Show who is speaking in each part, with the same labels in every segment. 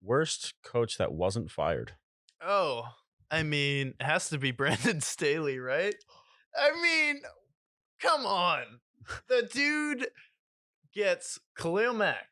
Speaker 1: worst coach that wasn't fired.
Speaker 2: Oh, I mean, it has to be Brandon Staley, right? I mean, come on. The dude gets Khalil Mack,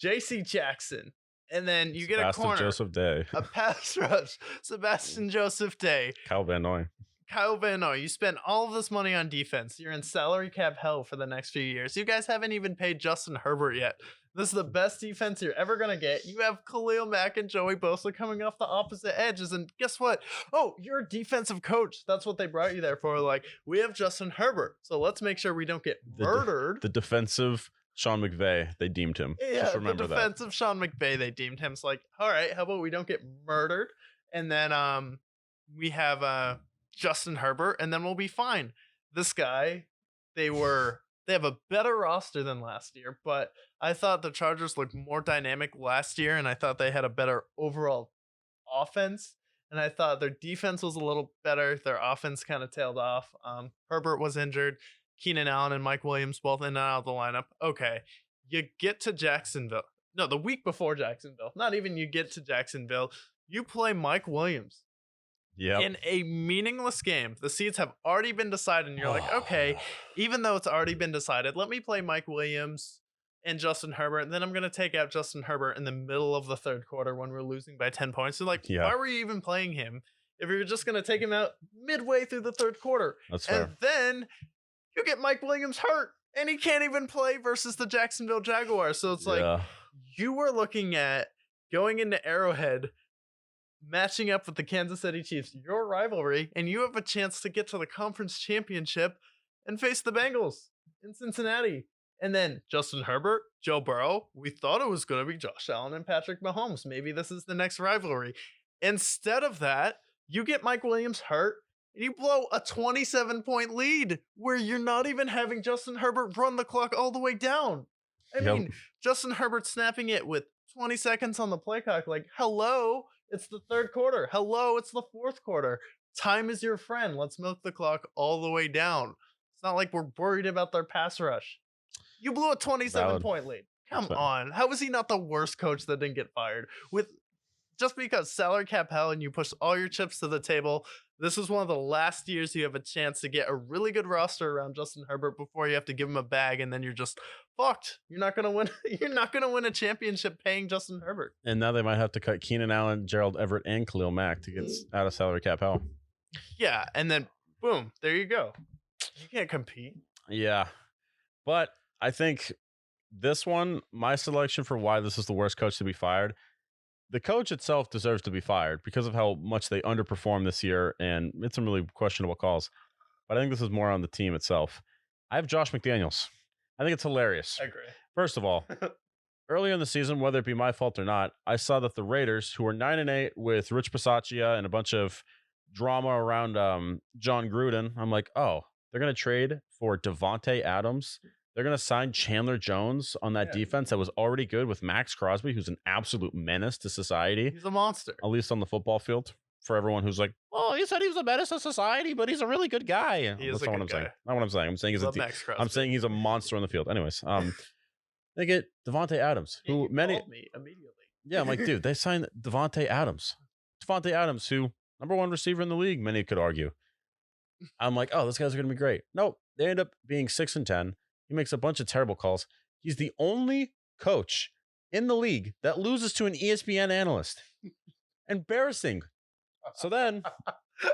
Speaker 2: J.C. Jackson, and then you get a
Speaker 1: Sebastian
Speaker 2: corner,
Speaker 1: Joseph Day,
Speaker 2: a pass rush, Sebastian Joseph Day,
Speaker 1: Kyle Van Noy.
Speaker 2: Kyle Van Noy. You spend all of this money on defense. You're in salary cap hell for the next few years. You guys haven't even paid Justin Herbert yet. This is the best defense you're ever going to get. You have Khalil Mack and Joey Bosa coming off the opposite edges. And guess what? Oh, you're a defensive coach. That's what they brought you there for. Like, we have Justin Herbert. So let's make sure we don't get murdered.
Speaker 1: The defensive Sean McVay, they deemed him.
Speaker 2: Yeah,
Speaker 1: just remember
Speaker 2: the defensive Sean McVay, they deemed him. It's like, all right, how about we don't get murdered? And then we have Justin Herbert, and then we'll be fine. This guy, they have a better roster than last year, but I thought the Chargers looked more dynamic last year, and I thought they had a better overall offense, and I thought their defense was a little better. Their offense kind of tailed off. Herbert was injured. Keenan Allen and Mike Williams both in and out of the lineup. Okay, you get to Jacksonville. No, the week before Jacksonville. Not even you get to Jacksonville. You play Mike Williams.
Speaker 1: Yep.
Speaker 2: In a meaningless game. The seeds have already been decided, and you're like, okay, even though it's already been decided, let me play Mike Williams and Justin Herbert, and then I'm going to take out Justin Herbert in the middle of the third quarter when we're losing by 10 points. So, like, why were you even playing him if you're just going to take him out midway through the third quarter?
Speaker 1: That's fair.
Speaker 2: And then you get Mike Williams hurt, and he can't even play versus the Jacksonville Jaguars. So it's like you were looking at going into Arrowhead, matching up with the Kansas City Chiefs, your rivalry, and you have a chance to get to the conference championship and face the Bengals in Cincinnati. And then Justin Herbert, Joe Burrow, we thought it was going to be Josh Allen and Patrick Mahomes. Maybe this is the next rivalry. Instead of that, you get Mike Williams hurt, and you blow a 27-point lead where you're not even having Justin Herbert run the clock all the way down. I mean, Justin Herbert snapping it with 20 seconds on the play clock. Like, hello, it's the third quarter. Hello, it's the fourth quarter. Time is your friend. Let's milk the clock all the way down. It's not like we're worried about their pass rush. You blew a 27-point lead. Come on. How is he not the worst coach that didn't get fired? Just because salary cap hell and you push all your chips to the table, this is one of the last years you have a chance to get a really good roster around Justin Herbert before you have to give him a bag, and then you're just fucked. You're not gonna win. You're not gonna win a championship paying Justin Herbert.
Speaker 1: And now they might have to cut Keenan Allen, Gerald Everett, and Khalil Mack to get out of salary cap hell.
Speaker 2: Yeah, and then boom, there you go. You can't compete.
Speaker 1: Yeah, but I think this one, my selection for why this is the worst coach to be fired. The coach itself deserves to be fired because of how much they underperformed this year and made some really questionable calls. But I think this is more on the team itself. I have Josh McDaniels. I think it's hilarious.
Speaker 2: I agree.
Speaker 1: First of all, earlier in the season, whether it be my fault or not, I saw that the Raiders, who were 9-8 with Rich Bisaccia and a bunch of drama around John Gruden, I'm like, oh, they're going to trade for Devontae Adams. They're going to sign Chandler Jones on that defense that was already good with Max Crosby, who's an absolute menace to society.
Speaker 2: He's a monster.
Speaker 1: At least on the football field. For everyone who's like, oh, he said he was a menace to society, but he's a really good guy.
Speaker 2: That's not what I'm
Speaker 1: saying. Not what I'm saying. I'm saying he's a monster on the field. Anyways, they get Devontae Adams, who
Speaker 2: me immediately.
Speaker 1: Yeah, I'm like, dude, they signed Devontae Adams. Devontae Adams, who #1 receiver in the league, many could argue. I'm like, oh, those guys are going to be great. Nope. They end up being 6-10. He makes a bunch of terrible calls. He's the only coach in the league that loses to an ESPN analyst. Embarrassing. So then...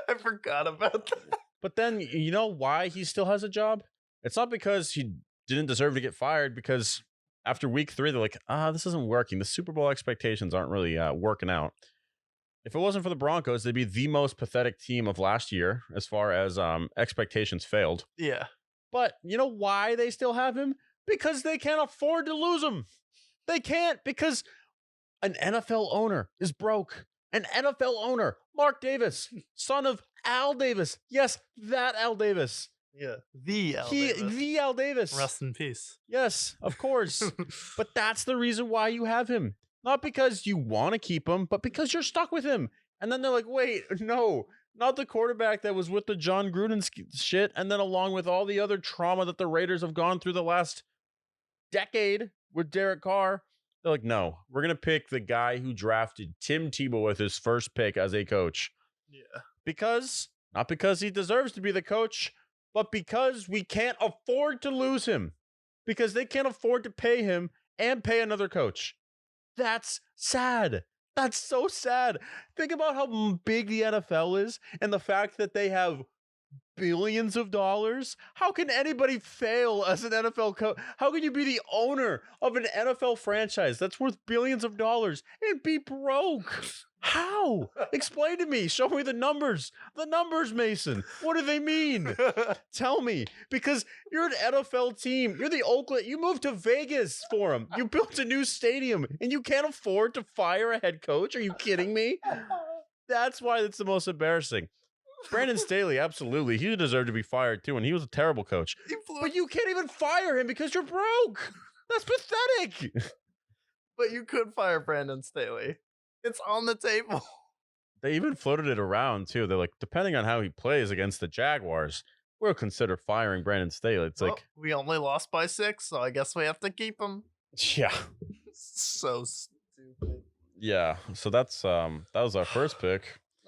Speaker 2: I forgot about that.
Speaker 1: But then, you know why he still has a job? It's not because he didn't deserve to get fired, because after week 3, they're like, this isn't working. The Super Bowl expectations aren't really working out. If it wasn't for the Broncos, they'd be the most pathetic team of last year as far as expectations failed.
Speaker 2: Yeah.
Speaker 1: But you know why they still have him? Because they can't afford to lose him. They can't, because an NFL owner is broke. An NFL owner, Mark Davis, son of Al Davis. Yes, that Al Davis.
Speaker 2: Yeah, the Al Davis. Rest in peace.
Speaker 1: Yes, of course. But that's the reason why you have him. Not because you want to keep him, but because you're stuck with him. And then they're like, wait, no. Not the quarterback that was with the John Gruden shit, and then along with all the other trauma that the Raiders have gone through the last decade with Derek Carr, They're like, no, we're going to pick the guy who drafted Tim Tebow with his first pick as a coach.
Speaker 2: Yeah.
Speaker 1: Because, not because he deserves to be the coach, but because we can't afford to lose him. Because they can't afford to pay him and pay another coach. That's sad. That's so sad. Think about how big the NFL is and the fact that they have billions of dollars. How can anybody fail as an NFL coach? How can you be the owner of an NFL franchise that's worth billions of dollars and be broke? How? Explain to me. Show me the numbers. The numbers, Mason. What do they mean? Tell me. Because you're an NFL team. You're the Oakland. You moved to Vegas for them. You built a new stadium and you can't afford to fire a head coach. Are you kidding me? That's why it's the most embarrassing. Brandon Staley, absolutely. He deserved to be fired too, and he was a terrible coach. But you can't even fire him because you're broke. That's pathetic.
Speaker 2: But you could fire Brandon Staley. It's on the table.
Speaker 1: They even floated it around too. They're like, depending on how he plays against the Jaguars, we'll consider firing Brandon Staley. It's like,
Speaker 2: we only lost by 6, so I guess we have to keep him.
Speaker 1: yeah,
Speaker 2: So stupid.
Speaker 1: yeah. So that was our first pick.